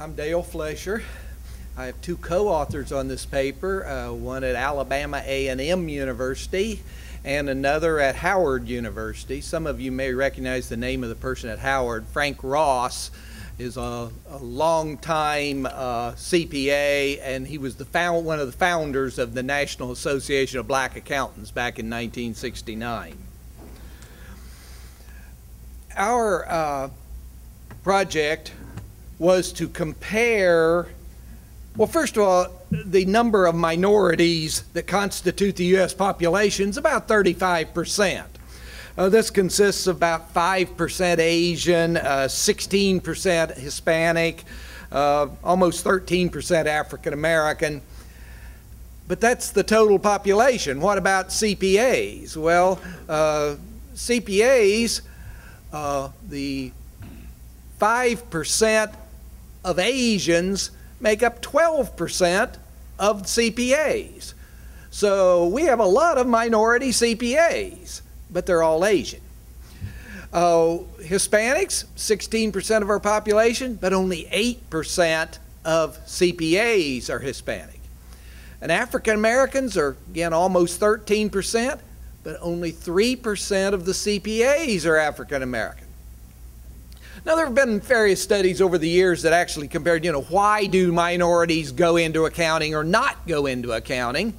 I'm Dale Fleischer. I have two co-authors on this paper, one at Alabama A&M University and another at Howard University. Some of you may recognize the name of the person at Howard. Frank Ross is a long-time CPA, and he was one of the founders of the National Association of Black Accountants back in 1969. Our project was to compare, well, first of all, the number of minorities that constitute the U.S. population is about 35%. This consists of about 5% Asian, 16% Hispanic, almost 13% African American. But that's the total population. What about CPAs? Well, CPAs, the 5% of Asians make up 12% of CPAs. So we have a lot of minority CPAs, but they're all Asian. Hispanics, 16% of our population, but only 8% of CPAs are Hispanic. And African Americans are, again, almost 13%, but only 3% of the CPAs are African American. Now, there have been various studies over the years that actually compared, why do minorities go into accounting or not go into accounting?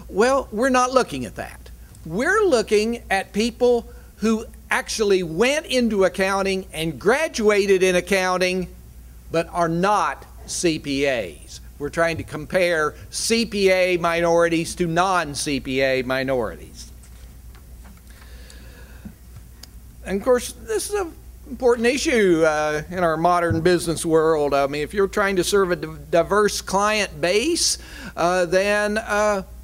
Well, we're not looking at that. We're looking at people who actually went into accounting and graduated in accounting, but are not CPAs. We're trying to compare CPA minorities to non-CPA minorities. And of course, this is an important issue in our modern business world. I mean, if you're trying to serve a diverse client base, then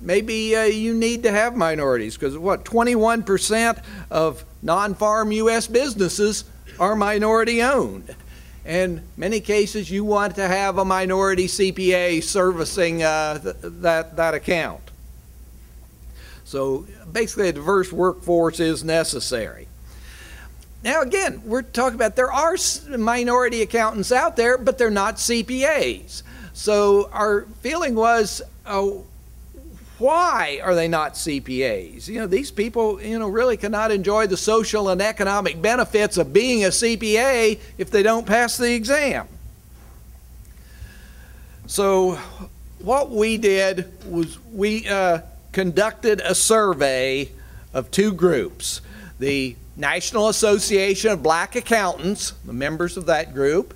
maybe you need to have minorities, because 21% of non-farm U.S. businesses are minority owned. In many cases, you want to have a minority CPA servicing that account. So basically, a diverse workforce is necessary. Now again, we're talking about there are minority accountants out there, but they're not CPAs. So our feeling was, why are they not CPAs? These people, really cannot enjoy the social and economic benefits of being a CPA if they don't pass the exam. So what we did was we conducted a survey of two groups. The National Association of Black Accountants, the members of that group,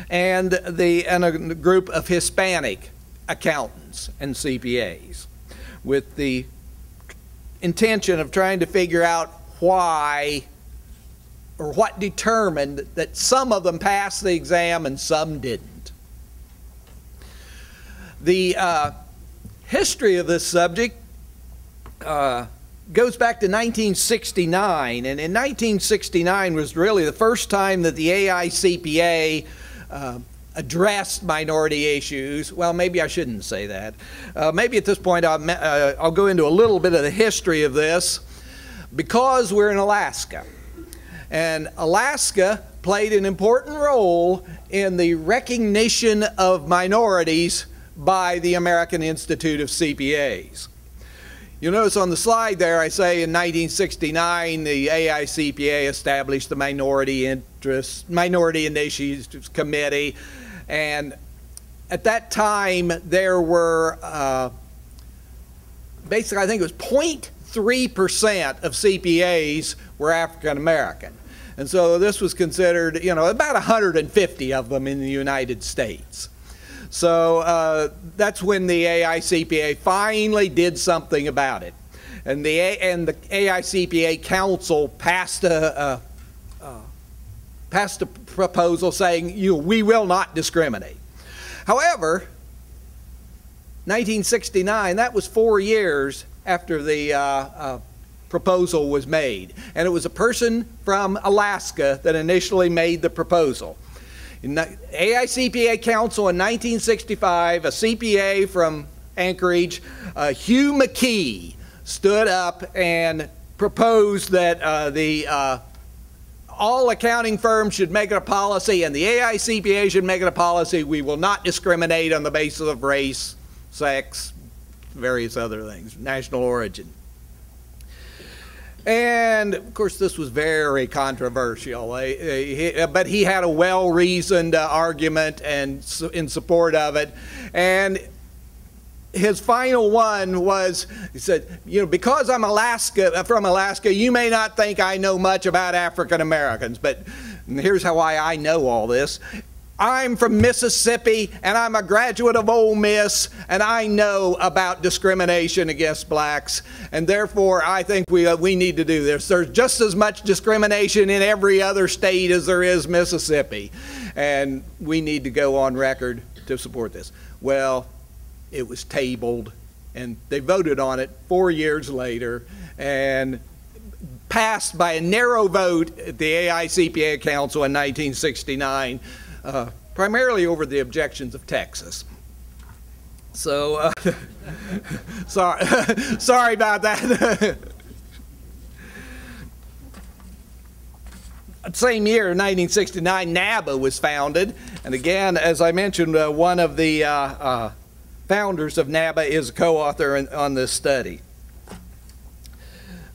and a group of Hispanic accountants and CPAs, with the intention of trying to figure out why or what determined that some of them passed the exam and some didn't. The history of this subject goes back to 1969, and in 1969 was really the first time that the AICPA addressed minority issues. Well, maybe I shouldn't say that. Maybe at this point I'll go into a little bit of the history of this, because we're in Alaska. And Alaska played an important role in the recognition of minorities by the American Institute of CPAs. You'll notice on the slide there I say in 1969 the AICPA established the Minority Initiatives Committee, and at that time there were basically, I think it was 0.3% of CPAs were African American. And so this was considered, about 150 of them in the United States. So that's when the AICPA finally did something about it. And the AICPA Council passed a proposal saying, we will not discriminate. However, 1969, that was 4 years after the proposal was made. And it was a person from Alaska that initially made the proposal. In the AICPA Council in 1965, a CPA from Anchorage, Hugh McKee, stood up and proposed that all accounting firms should make it a policy, and the AICPA should make it a policy, we will not discriminate on the basis of race, sex, various other things, national origin. And of course this was very controversial, but he had a well-reasoned argument and in support of it. And his final one was, he said, you know, because I'm from Alaska, you may not think I know much about African Americans, but here's how I know all this. I'm from Mississippi, and I'm a graduate of Ole Miss, and I know about discrimination against blacks, and therefore I think we need to do this. There's just as much discrimination in every other state as there is Mississippi, and we need to go on record to support this. Well, it was tabled, and they voted on it 4 years later, and passed by a narrow vote at the AICPA Council in 1969, primarily over the objections of Texas. So, sorry about that. Same year, 1969, NABA was founded, and again, as I mentioned, one of the founders of NABA is a co-author on this study.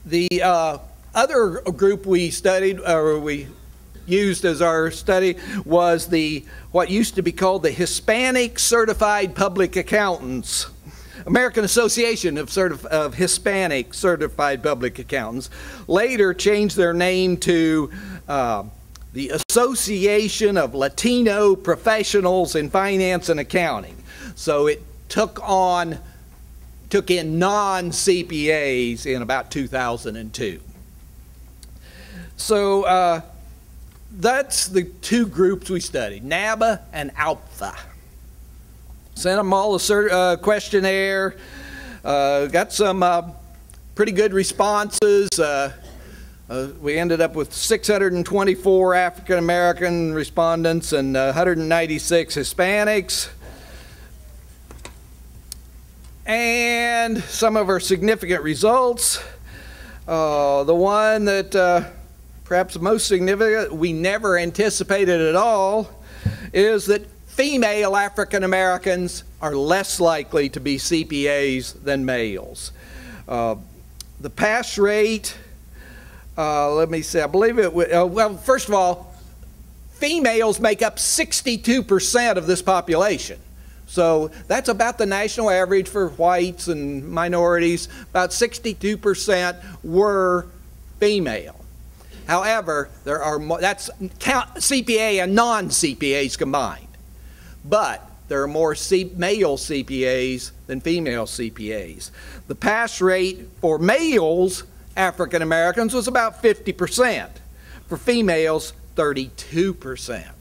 The other group we studied, or we used as our study, was what used to be called the Hispanic Certified Public Accountants, American Association of Hispanic Certified Public Accountants. Later changed their name to the Association of Latino Professionals in Finance and Accounting. So it took in non-CPAs in about 2002. So that's the two groups we studied, NABA and ALPFA. Sent them all a questionnaire, got some pretty good responses. We ended up with 624 African American respondents and 196 Hispanics. And some of our significant results. The one that perhaps most significant, we never anticipated at all, is that female African Americans are less likely to be CPAs than males. The pass rate, let me see, I believe it, well, first of all, females make up 62% of this population. So that's about the national average for whites and minorities. About 62% were female. However, there are more, that's CPA and non-CPAs combined. But there are more male CPAs than female CPAs. The pass rate for males, African Americans, was about 50%. For females, 32%.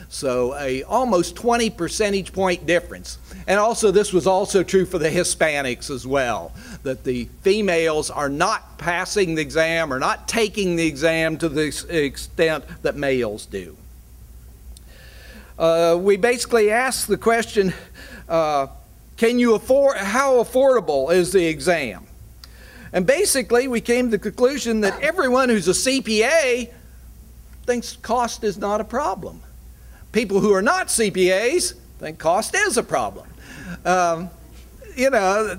So a almost 20 percentage point difference. And also this was also true for the Hispanics as well, that the females are not passing the exam or not taking the exam to the extent that males do. We basically asked the question, can you afford, how affordable is the exam? And basically we came to the conclusion that everyone who's a CPA thinks cost is not a problem. People who are not CPAs think cost is a problem. You know,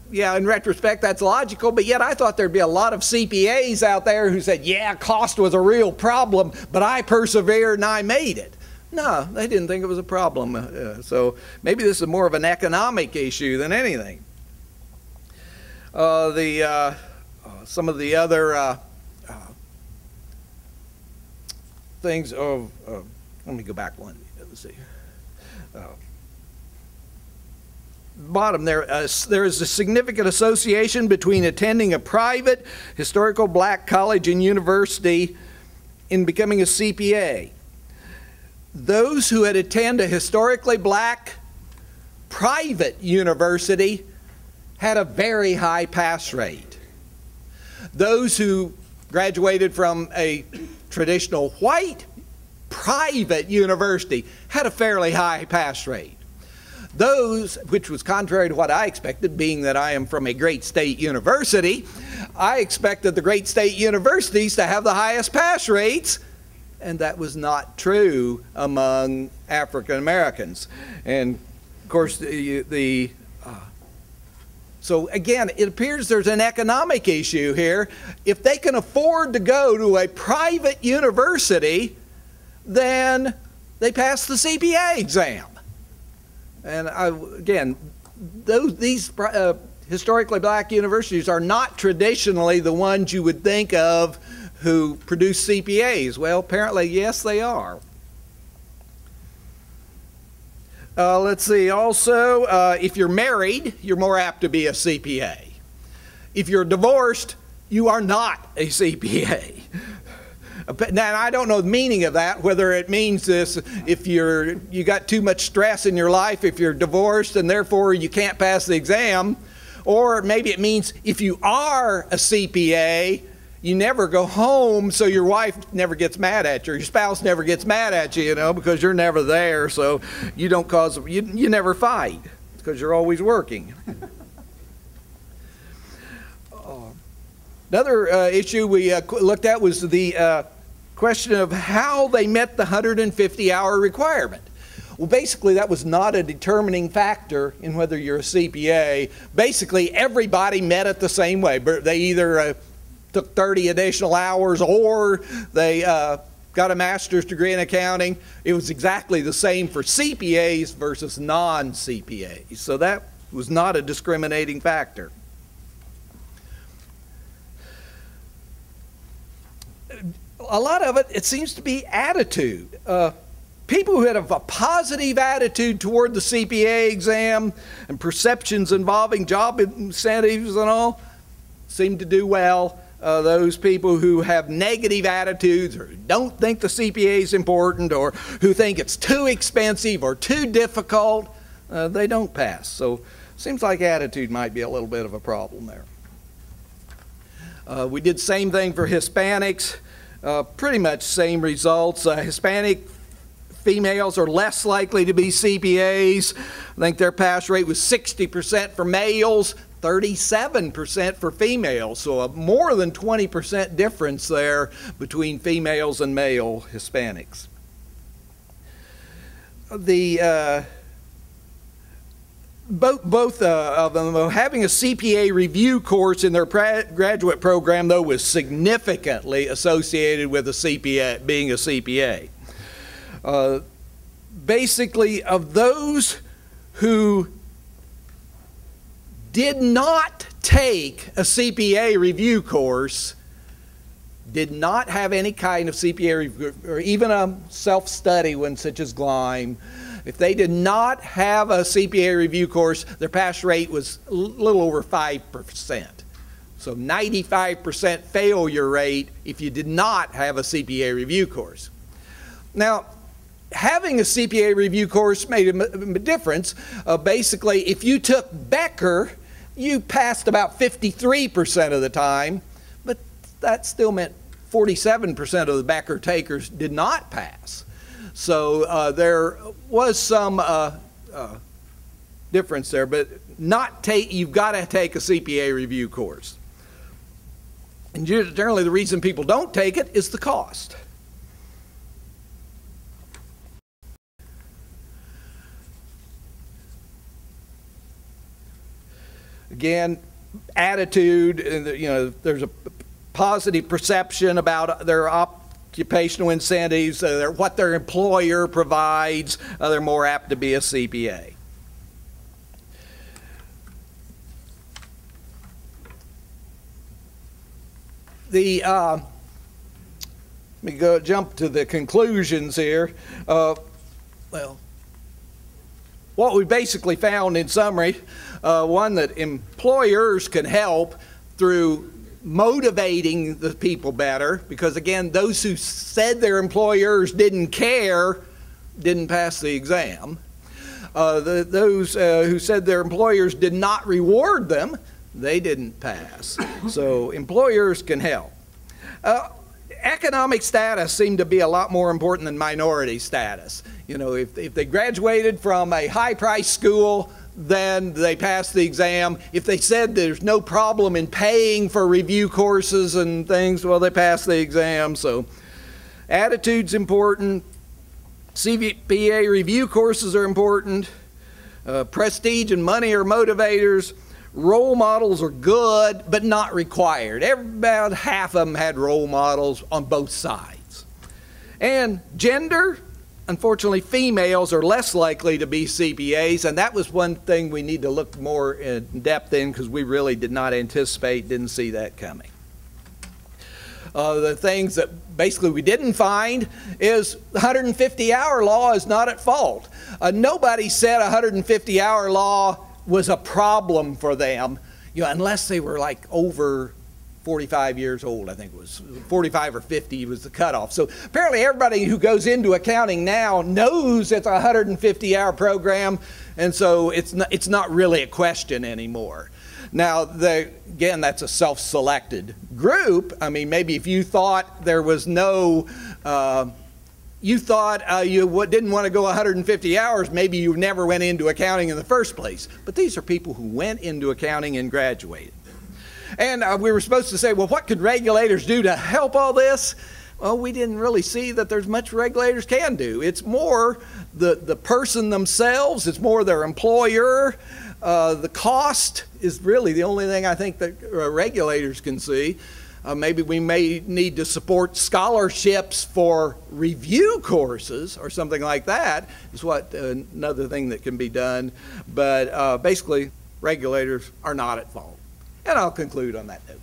yeah, in retrospect, that's logical, but yet I thought there'd be a lot of CPAs out there who said, yeah, cost was a real problem, but I persevered and I made it. No, they didn't think it was a problem. So maybe this is more of an economic issue than anything. Some of the other things of let me go back one. Let's see. Bottom there, there is a significant association between attending a private historical black college and university in becoming a CPA. Those who had attended a historically black private university had a very high pass rate. Those who graduated from a traditional white private university had a fairly high pass rate. Those, which was contrary to what I expected, being that I am from a great state university, I expected the great state universities to have the highest pass rates, and that was not true among African Americans. And of course, so again, it appears there's an economic issue here. If they can afford to go to a private university, then they pass the CPA exam. And again, these historically black universities are not traditionally the ones you would think of who produce CPAs. Well, apparently, yes, they are. Let's see, also, if you're married, you're more apt to be a CPA. If you're divorced, you are not a CPA. Now, I don't know the meaning of that, whether it means this, if you got too much stress in your life, if you're divorced and therefore you can't pass the exam, or maybe it means if you are a CPA, you never go home, so your wife never gets mad at you, or your spouse never gets mad at you, because you're never there, so you don't cause, you never fight, because you're always working. Another issue we looked at was the question of how they met the 150-hour requirement. Well, basically, that was not a determining factor in whether you're a CPA. Basically, everybody met it the same way. They either took 30 additional hours or they got a master's degree in accounting. It was exactly the same for CPAs versus non-CPAs. So that was not a discriminating factor. A lot of it seems to be attitude. People who have a positive attitude toward the CPA exam and perceptions involving job incentives and all seem to do well. Those people who have negative attitudes or don't think the CPA is important or who think it's too expensive or too difficult, they don't pass. So it seems like attitude might be a little bit of a problem there. We did the same thing for Hispanics. Pretty much same results. Hispanic females are less likely to be CPAs. I think their pass rate was 60% for males, 37% for females. So a more than 20% difference there between females and male Hispanics. Both of them, having a CPA review course in their graduate program, though, was significantly associated with being a CPA. Basically, of those who did not take a CPA review course, did not have any kind of CPA review, or even a self-study one such as GLIME, if they did not have a CPA review course, their pass rate was a little over 5%. So 95% failure rate if you did not have a CPA review course. Now, having a CPA review course made a difference. Basically, if you took Becker, you passed about 53% of the time, but that still meant 47% of the Becker takers did not pass. So there was some difference there, but you've got to take a CPA review course. And generally the reason people don't take it is the cost. Again, attitude, there's a positive perception about their occupational incentives, what their employer provides, they're more apt to be a CPA. Let me jump to the conclusions here. Well, what we basically found in summary, one, that employers can help through motivating the people better, because again, those who said their employers didn't care didn't pass the exam. Those who said their employers did not reward them, they didn't pass. So employers can help. economic status seemed to be a lot more important than minority status. You know, if they graduated from a high-priced school, then they passed the exam. If they said there's no problem in paying for review courses and things, well, they passed the exam. So attitude's important. CPA review courses are important. Prestige and money are motivators. Role models are good, but not required. About half of them had role models on both sides. And gender, unfortunately, females are less likely to be CPAs, and that was one thing we need to look more in depth in because we really did not anticipate, didn't see that coming. The things that basically we didn't find is the 150-hour law is not at fault. Nobody said a 150-hour law was a problem for them, you know, unless they were like over 45 years old. I think it was 45 or 50 was the cutoff. So apparently everybody who goes into accounting now knows it's a 150-hour program, and so it's not really a question anymore. Now, again, that's a self-selected group. I mean, maybe if you thought there was no you didn't want to go 150 hours, maybe you never went into accounting in the first place. But these are people who went into accounting and graduated. And we were supposed to say, well, what could regulators do to help all this? Well, we didn't really see that there's much regulators can do. It's more the person themselves. It's more their employer. The cost is really the only thing I think that regulators can see. Maybe we may need to support scholarships for review courses or something like that is what another thing that can be done. But basically, regulators are not at fault. And I'll conclude on that note.